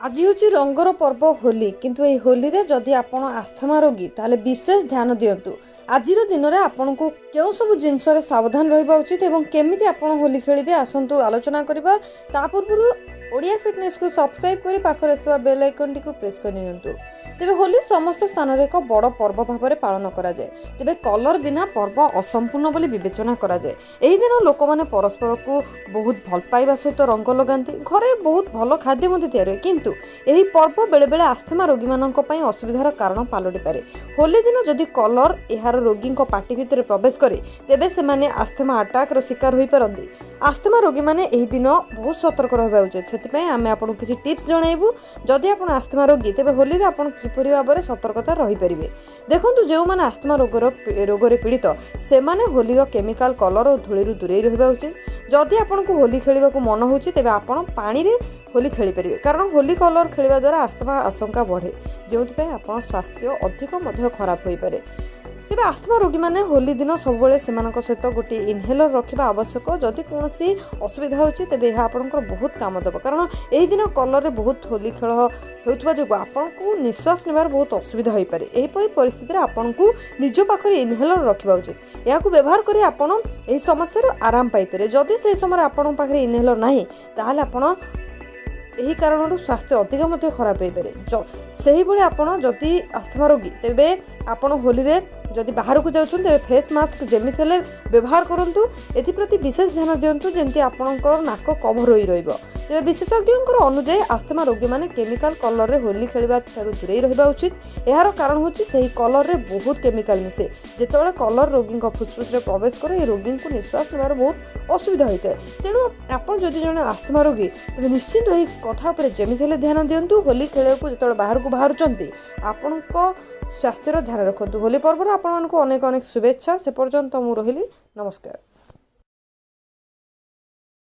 आज हूँ रंगर पर्व होली किंतु ये होली रे जदि आपण आस्थमा रोगी ताले विशेष ध्यान दिंतु। आज दिन में आपन को क्यों सब जिनस सावधान रहा उचित एवं केमिति आपण होली खेलिबे आसंतु आलोचना करबा। ता पूर्व ओडिया फिटनेस को सब्सक्राइब करी पाखरे आसुवा बेल आइकन को प्रेस कर नियंतु। तेबे होली समस्त स्थान रे एक बड़ पर्व भाव में पालन करा जाए। तेबे कलर बिना पर्व असंपूर्ण बोली विवेचना करा जाए। एही दिन लोक माने परस्पर को बहुत भल पाइबा सहित रंग लगाती, घरे बहुत भल खाद्य मध्य तैयार हुए, किंतु एही पर्व बेले बेले आस्थमा रोगी मानक पई असुविधार कारण पालटि पारे। होली दिन जदि कलर एहार रोगी पार्टी भितर प्रवेश करे तेबे से माने आस्थमा अटैक रो शिकार होई पारंती। आस्थमा रोगी माने एही दिन बहुत सतर्क रहबा उचित। सेतिपई आमे आपन किछि टिप्स जणाइबु। जदि आपन आस्थमा रोगी तेबे होली रे आपन किपरि भाबरे सतर्कता रही परिबे। देखंतु जेउ माने आस्थमा रोगरे पीड़ित से माने होली रो केमिकल कलर और धूଳି रु दूरे रहबा उचित। जदि आपन को होली खेलिबा को मन होछि तेबे आपन पानी रे होली खेली परिबे, कारण होली कलर खेलिबा द्वारा आस्थमा आशंका बढ़े, जेउथि आपन स्वास्थ्य अधिक मध्य खराब होई पारे। तेबे आस्थमा रोगी माने होली दिन सब बेले सेमानक सहित गोटे इनहेलर रखिबा आवश्यक। जदि कोनोसी असुविधा होछि तेबे एहा आपनकर बहुत काम देबो, कारण एही दिन कलर रे बहुत होली खेल होउतबा जो आपनको निश्वास नेबार बहुत असुविधा होई पारे। एही परि परिस्थिति रे आपनको निज पाखरे इनहेलर रखिबा उचित। एहाकू व्यवहार करी आपन एही समस्या रो आराम पाई पारे। जदि से समय आपन पाखरे इनहेलर नाही ताहाले आपन यही कारण स्वास्थ्य अधिक मध्य खराब हो पारे। से भाई आपड़ जदि आस्थमा रोगी तेबे आपण होली रे जदि बाहर को जाउछन तेबे फेस मास्क जेमिति हेले व्यवहार करंतु। एथिप्रति विशेष ध्यान दियंतु जेंति आपणकर नाक कभर होई रहइबो। तेबे विशेषज्ञଙ୍କର अनुଯାयी आस्थमा रोगी माने केमिकल कलर रे होली खेलिबा थारु दूरे रहबा उचित। एहार कारण होछि सही कलर रे बहुत केमिकल मिसे। जेतेबेले कलर रोगी फुसफुस रे प्रवेश करे ए रोगी को निश्वास नेबार बहुत असुविधा होइते। तेणु आपण जदि जने आस्थमा रोगी तेबे निश्चित एही कथा उपर जेमिति हेले ध्यान दियंतु। होली खेलिବାକୁ जेतेबेले बाहर को बाहरुचंती आपणको स्वास्थ्यर ध्यान रखंतु। होली पर्व आपण मानको अनेक अनेक शुभेच्छा। से पर्यंत मु रहिली, नमस्कार।